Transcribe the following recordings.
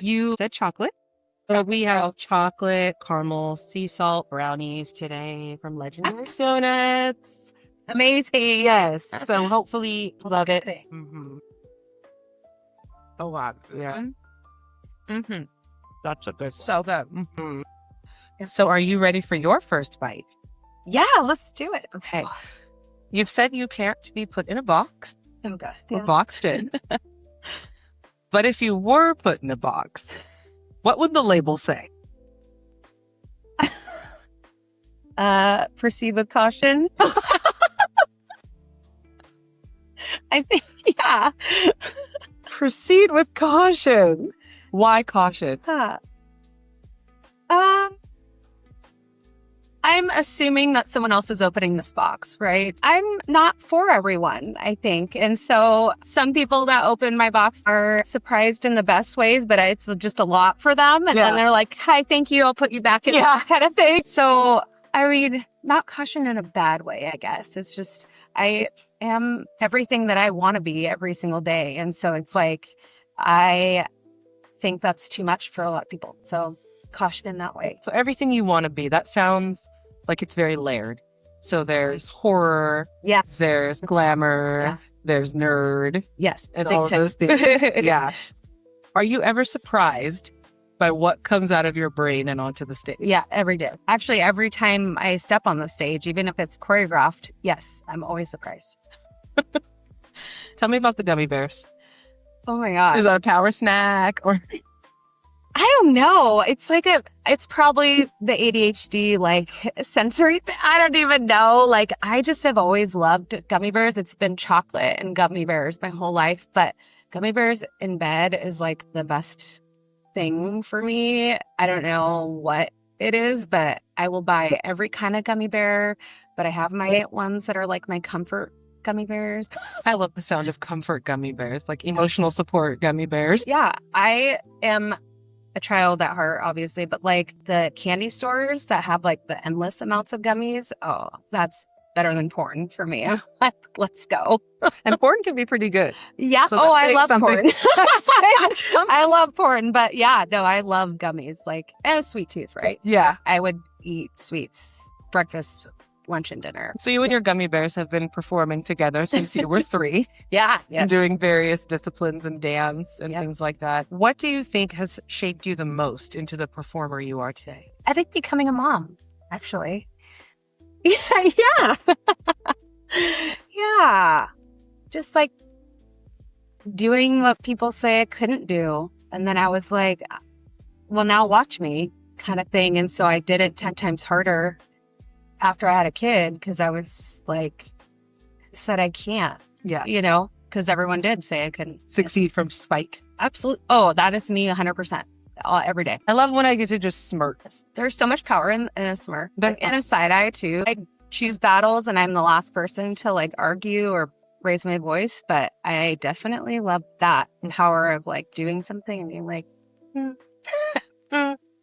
You said chocolate. So we have chocolate, caramel, sea salt brownies today from Legendary Donuts. Amazing. Yes. So hopefully love it. Mm-hmm. Oh, wow. Yeah. Mm-hmm. That's a good So good. Mm-hmm. So are you ready for your first bite? Yeah, let's do it. Okay. You've said you can't be put in a box. Okay. Or boxed in. But if you were put in a box, what would the label say? Proceed with caution. I think, yeah. Proceed with caution. Why caution? I'm assuming that someone else is opening this box, right? I'm not for everyone, I think. And so some people that open my box are surprised in the best ways, but it's just a lot for them. And then they're like, hi, thank you. I'll put you back in kind of thing. So I read not caution in a bad way, I guess. It's just, I am everything that I want to be every single day. And so it's like, I think that's too much for a lot of people. So caution in that way. So everything you want to be, that sounds like it's very layered. So there's horror, there's glamour, there's nerd, and all of those things. Are you ever surprised by what comes out of your brain and onto the stage? Yeah, every day. Actually, every time I step on the stage, even if it's choreographed, yes, I'm always surprised. Tell me about the gummy bears. Oh my God. Is that a power snack or... I don't know. It's like it's probably the ADHD, like sensory thing. I don't even know. Like, I just have always loved gummy bears. It's been chocolate and gummy bears my whole life, but gummy bears in bed is like the best thing for me. I don't know what it is, but I will buy every kind of gummy bear, but I have my ones that are like my comfort gummy bears. I love the sound of comfort gummy bears, like emotional support gummy bears. Yeah, I am a child at heart, obviously, but like the candy stores that have like the endless amounts of gummies, oh, that's better than porn for me. Let's go. And porn can be pretty good. Yeah. So I love porn. I I love porn, but yeah, no, I love gummies. Like, and a sweet tooth, right? Yeah. I would eat sweets, breakfast, lunch, and dinner. So you and your gummy bears have been performing together since you were 3. And doing various disciplines and dance and things like that. What do you think has shaped you the most into the performer you are today? I think becoming a mom, actually. Yeah. Just like doing what people say I couldn't do. And then I was like, well, now watch me kind of thing. And so I did it 10 times harder after I had a kid, because I was like, said I can't, because everyone did say I couldn't. Succeed from spite. Absolutely. Oh, that is me 100%. Every day. I love when I get to just smirk. There's so much power in a smirk. And a side eye too. I choose battles and I'm the last person to like argue or raise my voice, but I definitely love that power of like doing something and being like,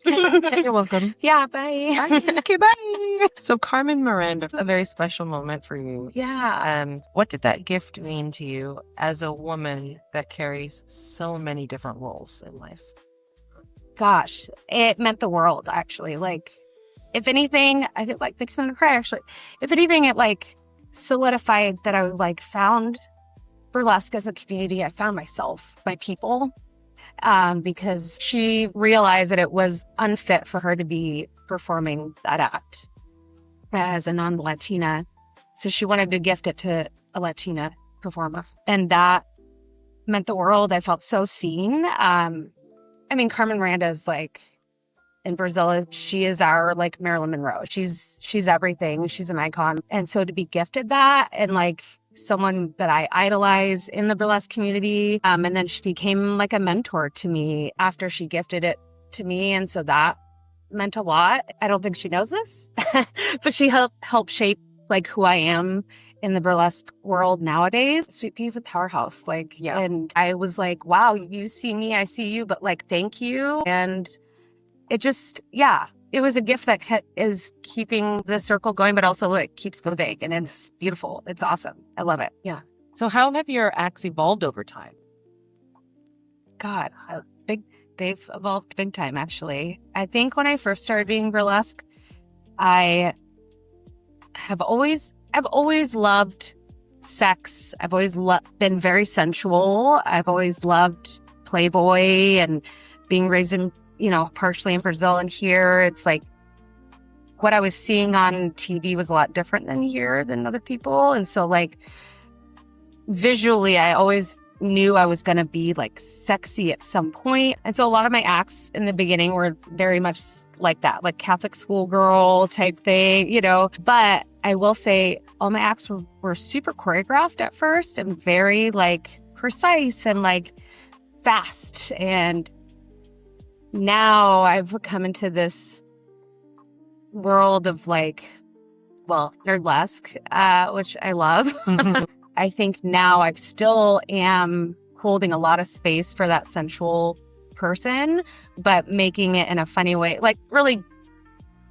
You're welcome. Yeah, bye. Okay, bye. So Carmen Miranda, a very special moment for you. Yeah. What did that gift mean to you as a woman that carries so many different roles in life? Gosh, it meant the world, actually. Like, if anything, I could like makes me want to cry, actually. If anything, it like solidified that I like found burlesque as a community. I found myself, my people. Because she realized that it was unfit for her to be performing that act as a non-Latina. So she wanted to gift it to a Latina performer. And that meant the world. I felt so seen. I mean, Carmen Miranda is like, in Brazil, she is our like Marilyn Monroe. She's everything. She's an icon. And so to be gifted that and like someone that I idolize in the burlesque community. And then she became like a mentor to me after she gifted it to me. And so that meant a lot. I don't think she knows this, but she helped shape like who I am in the burlesque world nowadays. Sweet Pea's a powerhouse. Like, and I was like, wow, you see me, I see you, but like, thank you. And it just, it was a gift that is keeping the circle going, but also it keeps moving. And it's beautiful. It's awesome. I love it. Yeah. So how have your acts evolved over time? God, they've evolved big time, actually. I think when I first started being burlesque, I've always loved sex. I've always been very sensual. I've always loved Playboy, and being raised in, partially in Brazil and here, it's like what I was seeing on TV was a lot different than here than other people. And so like visually, I always knew I was going to be like sexy at some point. And so a lot of my acts in the beginning were very much like that, like Catholic schoolgirl type thing, But I will say all my acts were super choreographed at first and very like precise and like fast. And now I've come into this world of like, burlesque, which I love. Mhm. I think now I still am holding a lot of space for that sensual person, but making it in a funny way, like really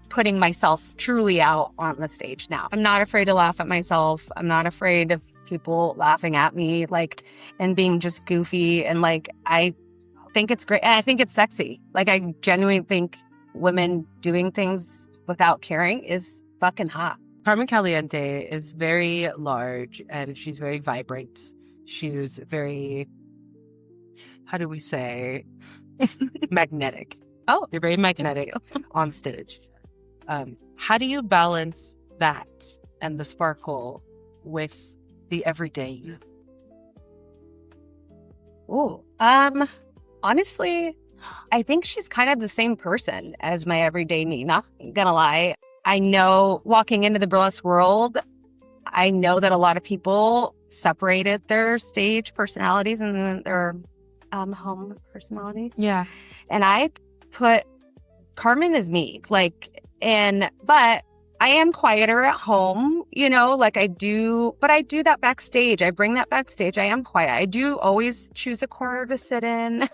putting myself truly out on the stage now. I'm not afraid to laugh at myself. I'm not afraid of people laughing at me, like, and being just goofy. And like, I think it's great. And I think it's sexy. Like, I genuinely think women doing things without caring is fucking hot. Carmen Caliente is very large and she's very vibrant. She's very, how do we say, magnetic. Oh, You're very magnetic on stage. How do you balance that and the sparkle with the everyday you? Oh, honestly, I think she's kind of the same person as my everyday me. Not gonna lie. I know walking into the burlesque world, I know that a lot of people separated their stage personalities and their home personalities. Yeah. And I put Carmen as me, but I am quieter at home, like I do that backstage. I bring that backstage. I am quiet. I do always choose a corner to sit in.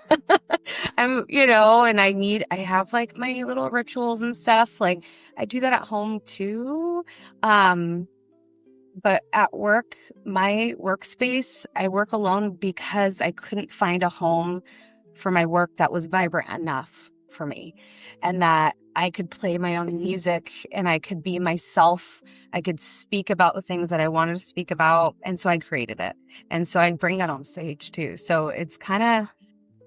And I have like my little rituals and stuff. Like I do that at home too. But at work, my workspace, I work alone because I couldn't find a home for my work that was vibrant enough for me, and that I could play my own music and I could be myself. I could speak about the things that I wanted to speak about. And so I created it. And so I bring that on stage too. So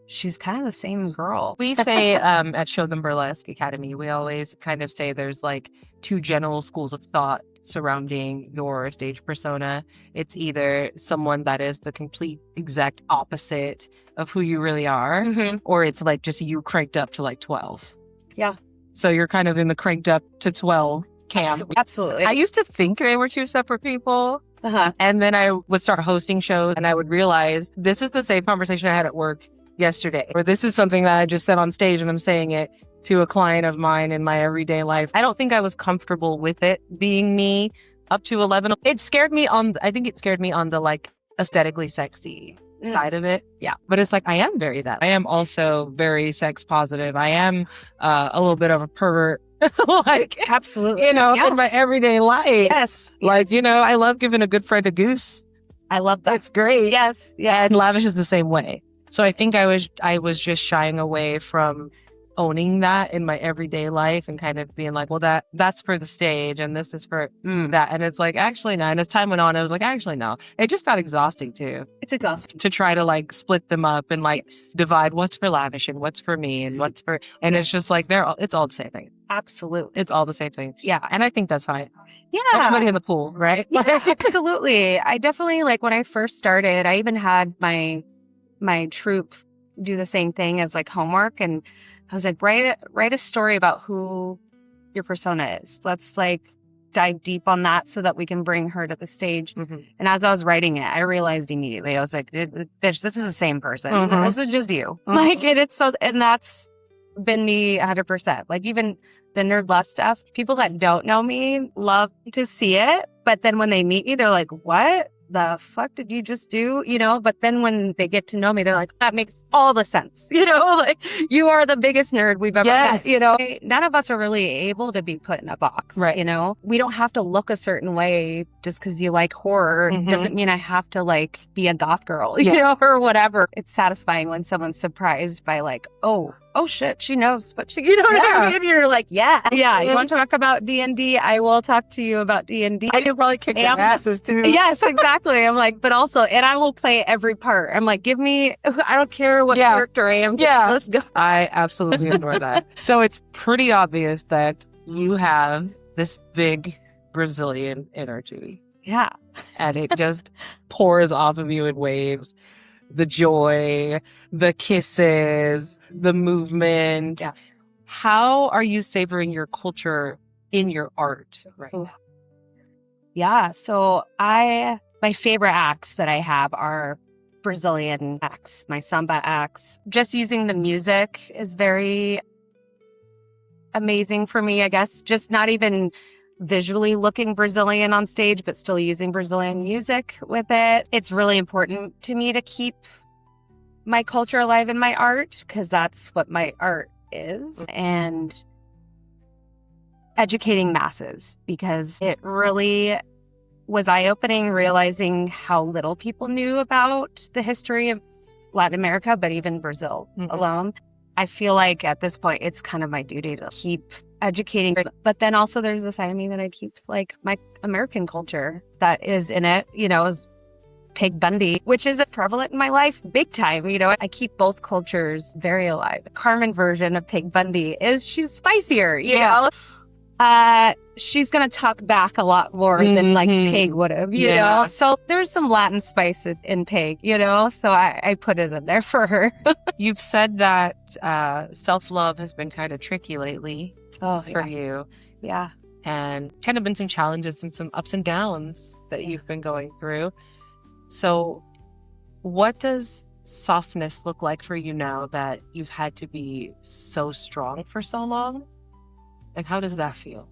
she's kind of the same girl. We say at Show Them Burlesque Academy, we always kind of say there's like two general schools of thought surrounding your stage persona. It's either someone that is the complete exact opposite of who you really are, Mm-hmm. or it's like just you cranked up to like 12. Yeah. So you're kind of in the cranked up to 12 camp. Absolutely. I used to think they were two separate people. Uh-huh. And then I would start hosting shows and I would realize this is the same conversation I had at work yesterday, or this is something that I just said on stage and I'm saying it to a client of mine in my everyday life. I don't think I was comfortable with it being me up to 11. I think it scared me on the like aesthetically sexy side of it. Yeah. But it's like, I am very that. I am also very sex positive. I am a little bit of a pervert. Like, absolutely. in my everyday life. Yes. Like, I love giving a good friend a goose. I love that. It's great. Yes. Yeah. And Lavish is the same way. So I think I was just shying away from owning that in my everyday life and kind of being like, well, that's for the stage and this is for that. And it's like, actually, no. And as time went on, I was like, actually, no. It just got exhausting too. It's exhausting. To try to like split them up and like divide what's for Lavish and what's for me and what's for, and it's just like, it's all the same thing. Absolutely. It's all the same thing. Yeah. And I think that's fine. Yeah. Everybody in the pool, right? Yeah, absolutely. I definitely, like when I first started, I even had my troupe do the same thing as like homework. And I was like, write a story about who your persona is. Let's like dive deep on that so that we can bring her to the stage. Mm-hmm. And as I was writing it, I realized immediately, I was like, bitch, this is the same person. Mm-hmm. This is just you. Mm-hmm. Like, and that's been me 100%. Like even the nerd lust stuff, people that don't know me love to see it. But then when they meet me, they're like, what? the fuck did you just do? You know, but then when they get to know me, they're like, that makes all the sense. You know, like you are the biggest nerd we've ever met. You know, none of us are really able to be put in a box. Right. You know, we don't have to look a certain way just because you like horror. Doesn't mean I have to like be a goth girl, you know, or whatever. It's satisfying when someone's surprised by like, oh shit, she knows what she, you know what I mean? You're like, you want to talk about D&D? I will talk to you about D&D. I could probably kick their asses too. Yes, exactly. I'm like, but also, and I will play every part. I'm like, give me, I don't care what character I am. Let's go. I absolutely adore that. So it's pretty obvious that you have this big Brazilian energy. Yeah. And it just pours off of you in waves. The joy, the kisses, the movement. Yeah. How are you savoring your culture in your art right now? Yeah. So my favorite acts that I have are Brazilian acts, my samba acts. Just using the music is very amazing for me, I guess. Just not even visually looking Brazilian on stage, but still using Brazilian music with it. It's really important to me to keep my culture alive in my art because that's what my art is. And educating masses because it really was eye-opening realizing how little people knew about the history of Latin America, but even Brazil alone. I feel like at this point, it's kind of my duty to keep educating. But then also there's a side of me that I keep like my American culture that is in it, you know, is Pig Bundy, which is prevalent in my life big time. You know, I keep both cultures very alive. The Carmen version of Pig Bundy she's spicier, you know. She's going to talk back a lot more than like Pig would have, you know? So there's some Latin spice in Pig, you know? So I put it in there for her. You've said that self-love has been kind of tricky lately for you. Yeah. And kind of been some challenges and some ups and downs that you've been going through. So what does softness look like for you now that you've had to be so strong for so long? Like, how does that feel?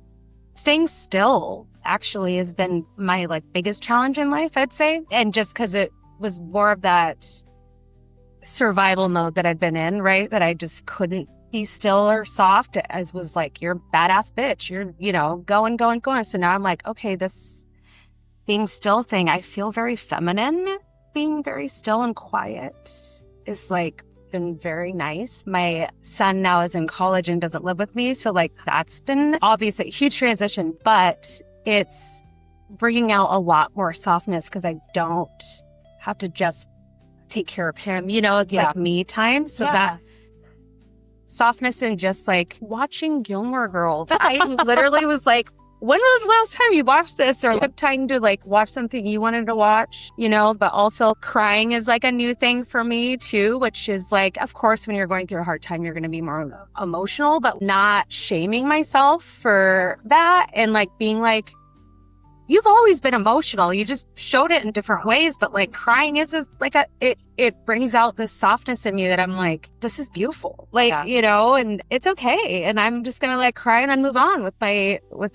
Staying still actually has been my like biggest challenge in life, I'd say. And just because it was more of that survival mode that I'd been in, right? That I just couldn't be still or soft as was like, you're a badass bitch. You're, you know, going. So now I'm like, okay, this being still thing, I feel very feminine. Being very still and quiet is like been very nice. My son now is in college and doesn't live with me. So like that's been obviously a huge transition, but it's bringing out a lot more softness because I don't have to just take care of him. You know, it's like me time. So that softness and just like watching Gilmore Girls. I literally was like, when was the last time you watched this? Or took time to like watch something you wanted to watch, you know, but also crying is like a new thing for me too, which is like, of course, when you're going through a hard time, you're going to be more emotional, but not shaming myself for that. And like being like, you've always been emotional. You just showed it in different ways, but like crying is like it brings out this softness in me that I'm like, this is beautiful. Like, you know, and it's okay. And I'm just going to like cry and then move on with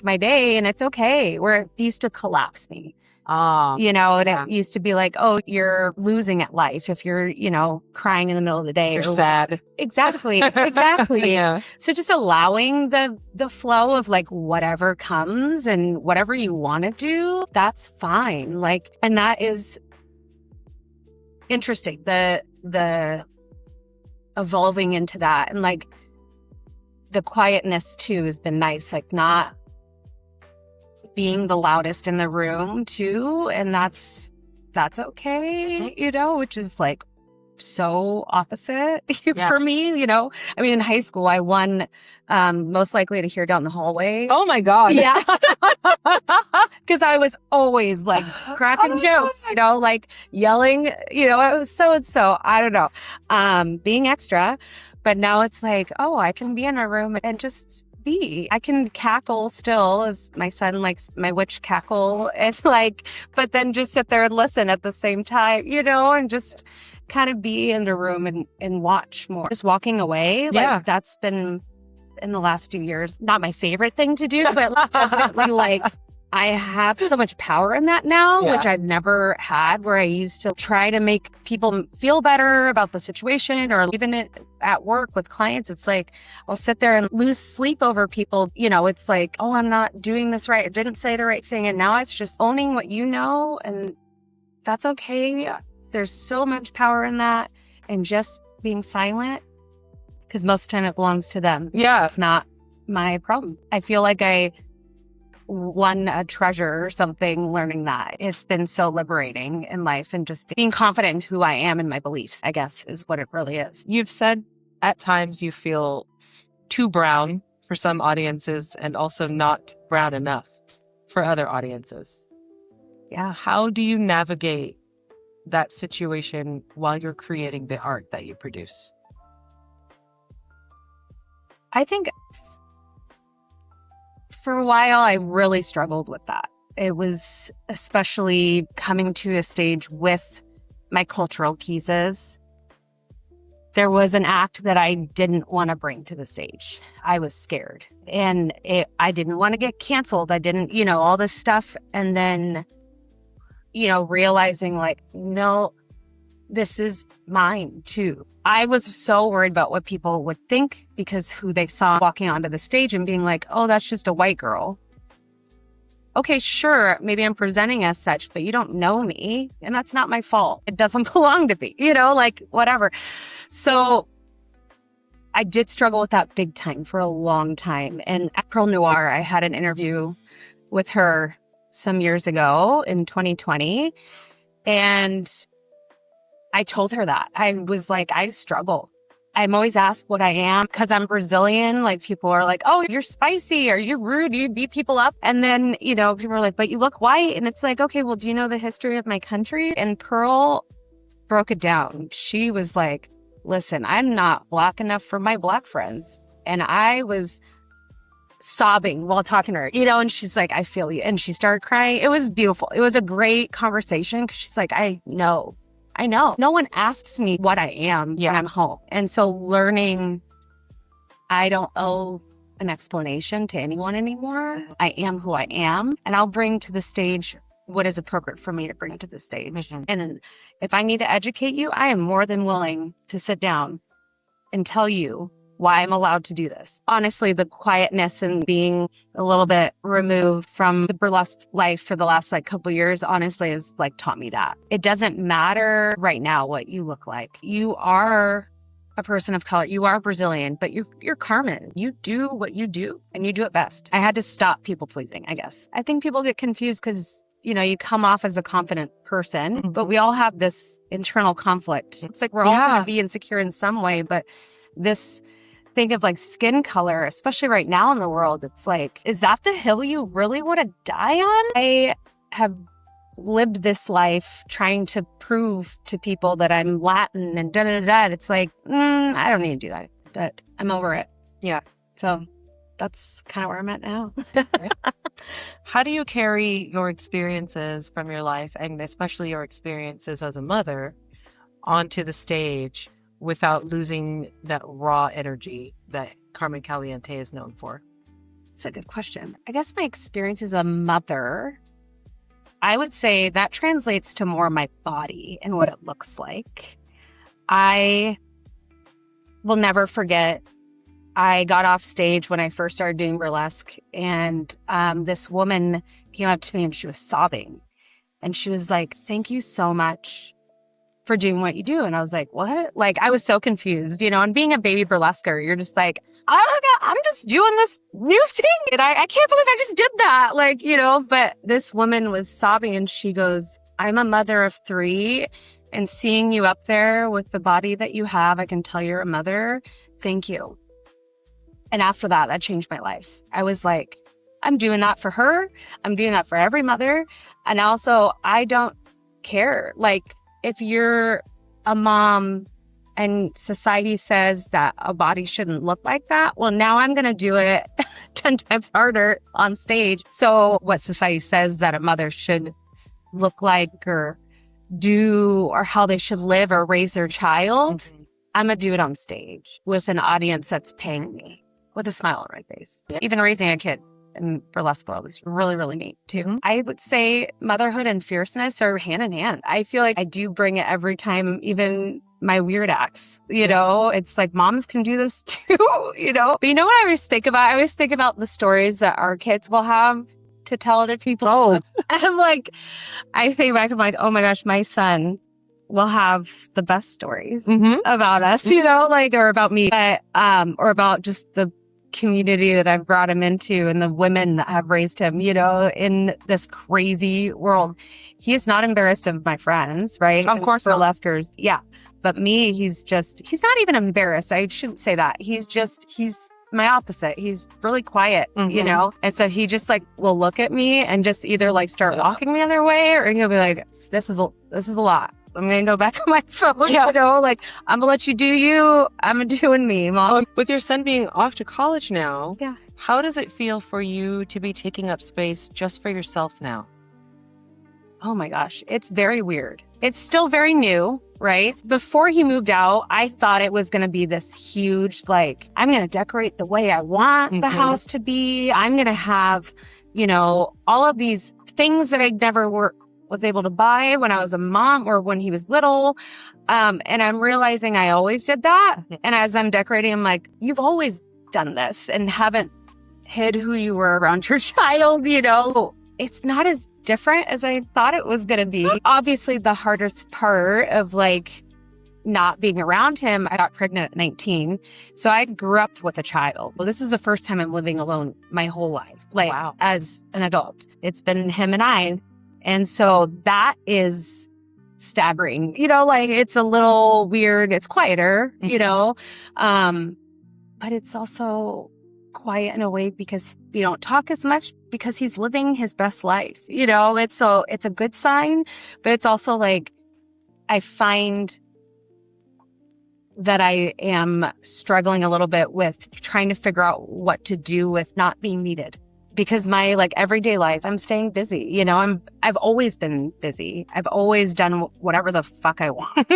my day. And it's okay. Where it used to collapse me. You know, and it used to be like, oh, you're losing at life if you're, you know, crying in the middle of the day. You're sad. Exactly. So just allowing the flow of like whatever comes and whatever you want to do, that's fine. Like, and that is interesting. The evolving into that and like the quietness too has been nice. Like not being the loudest in the room too, and that's okay, you know, which is like so opposite for me, you know. I mean, in high school, I won most likely to hear down the hallway. Oh my God. Yeah. Because I was always like cracking jokes, you know, like yelling, you know, I was so, I don't know, being extra. But now it's like, oh, I can be in a room and just be. I can cackle still, as my son likes my witch cackle, and like, but then just sit there and listen at the same time, you know, and just kind of be in the room and watch more. Just walking away, like that's been in the last few years not my favorite thing to do, but definitely like I have so much power in that now, which I've never had, where I used to try to make people feel better about the situation, or even at work with clients. It's like, I'll sit there and lose sleep over people. You know, it's like, oh, I'm not doing this right. I didn't say the right thing. And now it's just owning what you know. And that's okay. There's so much power in that. And just being silent, because most of the time it belongs to them. Yeah. It's not my problem. I feel like I won a treasure or something learning that. It's been so liberating in life, and just being confident in who I am and my beliefs, I guess, is what it really is. You've said at times you feel too brown for some audiences and also not brown enough for other audiences. Yeah. How do you navigate that situation while you're creating the art that you produce? I think for a while, I really struggled with that. It was especially coming to a stage with my cultural pieces. There was an act that I didn't want to bring to the stage. I was scared, and I didn't want to get canceled. I didn't, all this stuff. And then, realizing like, no, this is mine too. I was so worried about what people would think, because who they saw walking onto the stage and being like, oh, that's just a white girl. Okay, sure, maybe I'm presenting as such, but you don't know me, and that's not my fault. It doesn't belong to me, whatever. So I did struggle with that big time for a long time. And at Pearl Noir, I had an interview with her some years ago in 2020, and I told her that. I was like, I struggle. I'm always asked what I am because I'm Brazilian. Like, people are like, oh, you're spicy, or you're rude, you beat people up. And then, people are like, but you look white. And it's like, okay, well, do you know the history of my country? And Pearl broke it down. She was like, listen, I'm not Black enough for my Black friends. And I was sobbing while talking to her, and she's like, I feel you. And she started crying. It was beautiful. It was a great conversation, because she's like, I know. No one asks me what I am when I'm home. And so learning, I don't owe an explanation to anyone anymore. I am who I am, and I'll bring to the stage what is appropriate for me to bring to the stage. Mm-hmm. And if I need to educate you, I am more than willing to sit down and tell you why I'm allowed to do this. Honestly, the quietness and being a little bit removed from the burlesque life for the last couple years, honestly, has taught me that. It doesn't matter right now what you look like. You are a person of color. You are Brazilian, but you're Carmen. You do what you do, and you do it best. I had to stop people pleasing, I guess. I think people get confused because you come off as a confident person, but we all have this internal conflict. It's like we're all going to be insecure in some way, but this think of skin color, especially right now in the world, it's like, is that the hill you really want to die on? I have lived this life trying to prove to people that I'm Latin and da-da-da-da. It's like, I don't need to do that, but I'm over it. Yeah. So that's kind of where I'm at now. How do you carry your experiences from your life, and especially your experiences as a mother, onto the stage without losing that raw energy that Carmen Caliente is known for? That's a good question. I guess my experience as a mother, I would say that translates to more my body and what it looks like. I will never forget, I got off stage when I first started doing burlesque, and this woman came up to me and she was sobbing. And she was like, thank you so much for doing what you do. And I was like, what? I was so confused, and being a baby burlesquer, you're just like, I don't know, I'm just doing this new thing. And I can't believe I just did that. But this woman was sobbing, and she goes, I'm a mother of 3, and seeing you up there with the body that you have, I can tell you're a mother. Thank you. And after that changed my life. I was like, I'm doing that for her. I'm doing that for every mother. And also, I don't care. If you're a mom and society says that a body shouldn't look like that, well, now I'm going to do it 10 times harder on stage. So what society says that a mother should look like or do, or how they should live or raise their child, I'm going to do it on stage with an audience that's paying me with a smile on my face. Even raising a kid. in burlesque world is really, really neat too. I would say motherhood and fierceness are hand in hand. I feel like I do bring it every time, even my weird acts, it's like moms can do this too, But you know what I always think about? I always think about the stories that our kids will have to tell other people. Oh. I'm like, I think back, I'm like, oh my gosh, my son will have the best stories about us, or about me, but, or about just the community that I've brought him into and the women that have raised him, in this crazy world. He is not embarrassed of my friends, right? Of course not. Burlesquers. Yeah. But me, he's not even embarrassed. I shouldn't say that. He's my opposite. He's really quiet, And so he just will look at me and just either start walking the other way, or he'll be like, this is a lot. I'm going to go back on my phone, I'm going to let you do you. I'm doing me, Mom. With your son being off to college now, how does it feel for you to be taking up space just for yourself now? Oh my gosh, it's very weird. It's still very new, right? Before he moved out, I thought it was going to be this huge, I'm going to decorate the way I want the house to be. I'm going to have, all of these things that I never was able to buy when I was a mom or when he was little. And I'm realizing I always did that. And as I'm decorating, I'm like, you've always done this and haven't hid who you were around your child, It's not as different as I thought it was going to be. Obviously, the hardest part of not being around him, I got pregnant at 19. So I grew up with a child. Well, this is the first time I'm living alone my whole life, wow. As an adult. It's been him and I. And so that is staggering, it's a little weird. It's quieter, but it's also quiet in a way because we don't talk as much because he's living his best life, it's a good sign, but it's also I find that I am struggling a little bit with trying to figure out what to do with not being needed. Because my everyday life, I'm staying busy. I've always been busy. I've always done whatever the fuck I want,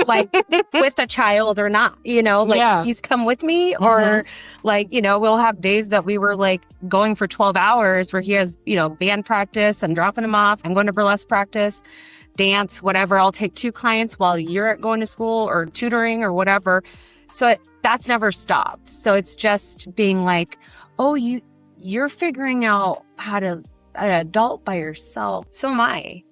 with a child or not. He's come with me, or we'll have days that we were going for 12 hours where he has band practice. I'm dropping him off. I'm going to burlesque practice, dance, whatever. I'll take 2 clients while you're going to school or tutoring or whatever. So that's never stopped. So it's just being you're figuring out how to an adult by yourself. So am I.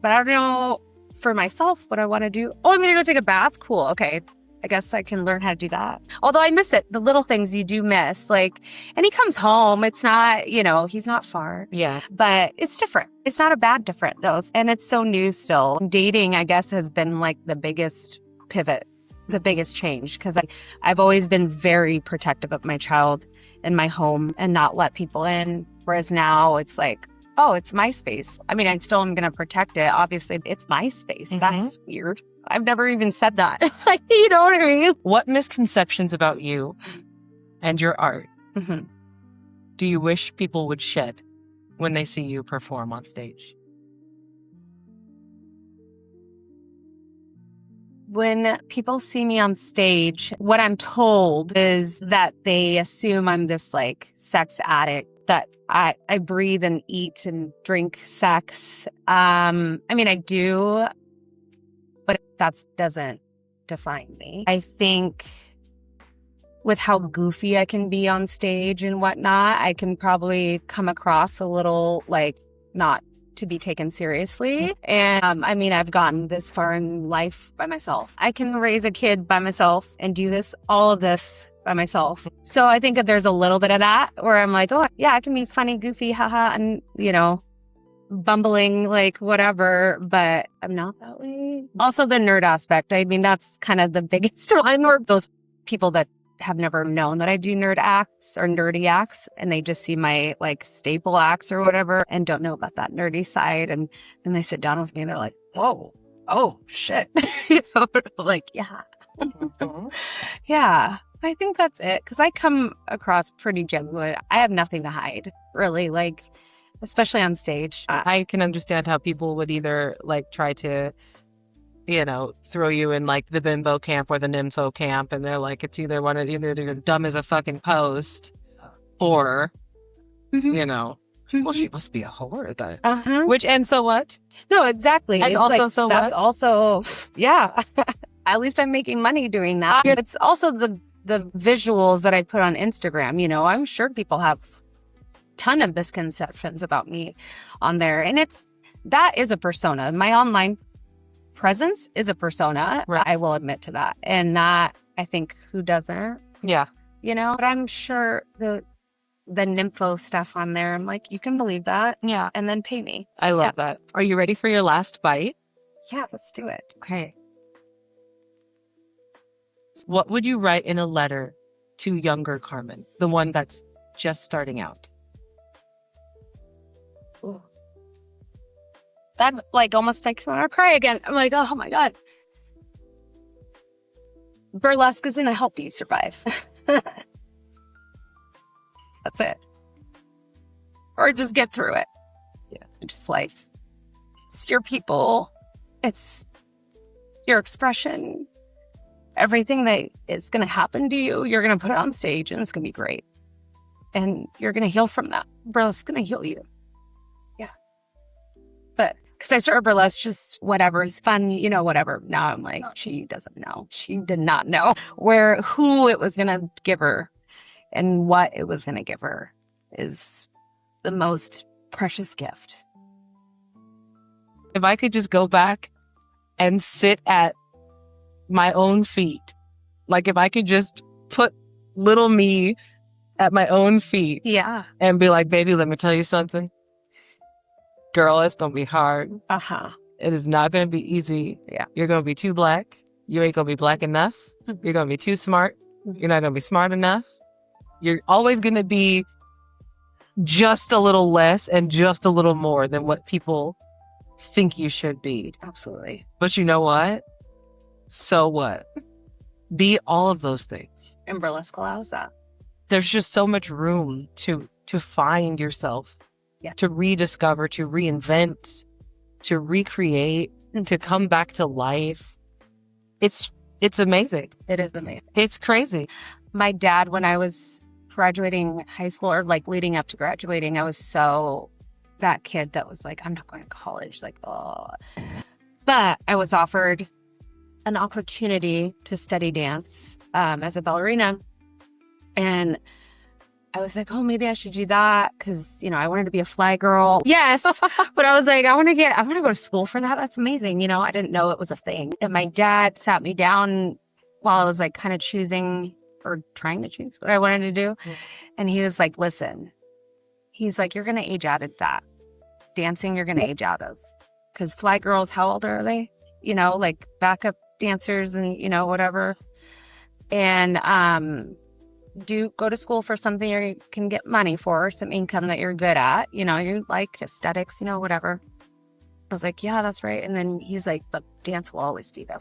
But I don't know for myself what I want to do. Oh, I'm going to go take a bath. Cool. Okay. I guess I can learn how to do that. Although I miss it. The little things you do miss. And he comes home. It's not, he's not far. Yeah. But it's different. It's not a bad different though. And it's so new still. Dating, I guess, has been the biggest pivot, the biggest change. Because I've always been very protective of my child in my home and not let people in. Whereas now it's it's my space. I mean, I still am going to protect it. Obviously, it's my space. That's weird. I've never even said that. You know what I mean? What misconceptions about you and your art do you wish people would shed when they see you perform on stage? When people see me on stage, what I'm told is that they assume I'm this sex addict, that I breathe and eat and drink sex. I mean, I do, but that doesn't define me. I think with how goofy I can be on stage and whatnot, I can probably come across a little not to be taken seriously. And I mean, I've gotten this far in life by myself. I can raise a kid by myself and do all of this by myself. So I think that there's a little bit of that where I'm oh yeah, I can be funny, goofy, haha, and bumbling, whatever, but I'm not that way. Also the nerd aspect. I mean, that's kind of the biggest one, where those people that have never known that I do nerd acts or nerdy acts, and they just see my staple acts or whatever and don't know about that nerdy side. And then they sit down with me and they're whoa, oh shit. Yeah. Yeah. I think that's it. Cause I come across pretty genuine. I have nothing to hide, really, especially on stage. I can understand how people would either try to throw you in the bimbo camp or the nympho camp, and they're it's either you're dumb as a fucking post, or you know. Well, she must be a whore then. And so what? No, exactly. And it's also, like, so that's what? also, yeah. At least I'm making money doing that. It's also the visuals that I put on Instagram. You know, I'm sure people have a ton of misconceptions about me on there. And that is a persona. My online presence is a persona. Right. I will admit to that. And that, I think, who doesn't? Yeah. You know, but I'm sure the nympho stuff on there, I'm like, you can believe that. Yeah. And then pay me. I love that. Are you ready for your last bite? Yeah, let's do it. Okay. What would you write in a letter to younger Carmen, the one that's just starting out? Ooh. That like almost makes me want to cry again. I'm like, oh my God. Burlesque is going to help you survive. That's it. Or just get through it. Yeah. Just life. It's your people. It's your expression. Everything that is going to happen to you, you're going to put it on stage and it's going to be great. And you're going to heal from that. Burlesque is going to heal you. Yeah. But because I started Burlesque, just whatever is fun, you know, whatever. Now I'm like, she doesn't know. She did not know who it was going to give her and what it was going to give her is the most precious gift. If I could just go back and sit at my own feet, like if I could just put little me at my own feet, and be like, baby, let me tell you something. Girl, it's gonna be hard. It is not gonna be easy. Yeah, you're gonna be too black. You ain't gonna be black enough. You're gonna be too smart. You're not gonna be smart enough. You're always gonna be just a little less and just a little more than what people think you should be. Absolutely. But you know what? So what? Be all of those things. And Burlesque allows that. There's just so much room to find yourself, to rediscover, to reinvent, to recreate, to come back to life. It's amazing. It is amazing. It's crazy. My dad, when I was graduating high school or like leading up to graduating, I was so that kid that was like, I'm not going to college. Like, oh. But I was offered an opportunity to study dance as a ballerina. And I was like, oh, maybe I should do that because, you know, I wanted to be a fly girl. Yes. But I was like, I want to go to school for that. That's amazing. You know, I didn't know it was a thing. And my dad sat me down while I was like kind of choosing or trying to choose what I wanted to do. And he was like, listen, he's like, you're going to age out of that. Dancing, you're going to age out of. Because fly girls, how old are they? You know, like backup dancers and, you know, whatever. And do go to school for something you can get money for, some income that you're good at. You know, you like aesthetics, you know, whatever. I was like, yeah, that's right. And then he's like, but dance will always be there.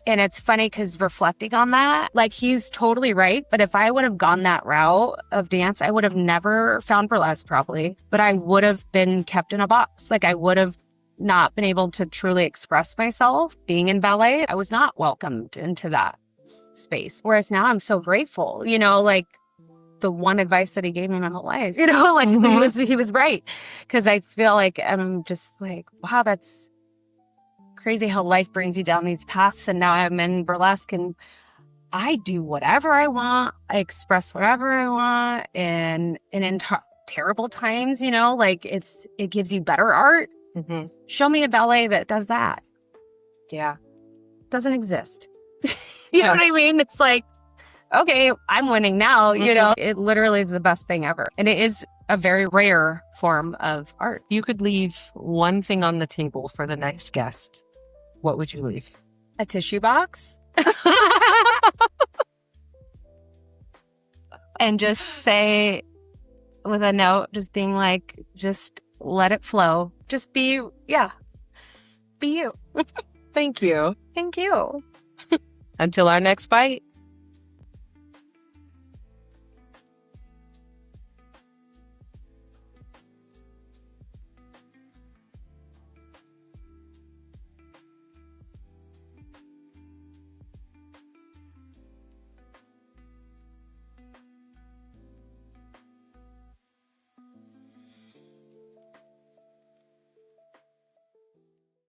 And it's funny because reflecting on that, like he's totally right. But if I would have gone that route of dance, I would have never found burlesque probably, but I would have been kept in a box. Like I would have not been able to truly express myself being in ballet. I was not welcomed into that space. Whereas now I'm so grateful, you know, like the one advice that he gave me my whole life, you know, like he was right. Cause I feel like I'm just like, wow, that's crazy how life brings you down these paths. And now I'm in burlesque and I do whatever I want. I express whatever I want. And in terrible times, you know, like it gives you better art. Show me a ballet that does that. Yeah. Doesn't exist. You know what I mean? It's like, okay, I'm winning now. You know, it literally is the best thing ever. And it is a very rare form of art. You could leave one thing on the table for the next guest. What would you leave? A tissue box. And just say with a note, just being like, just let it flow. Just be you. Be you. Thank you. Thank you. Until our next bite.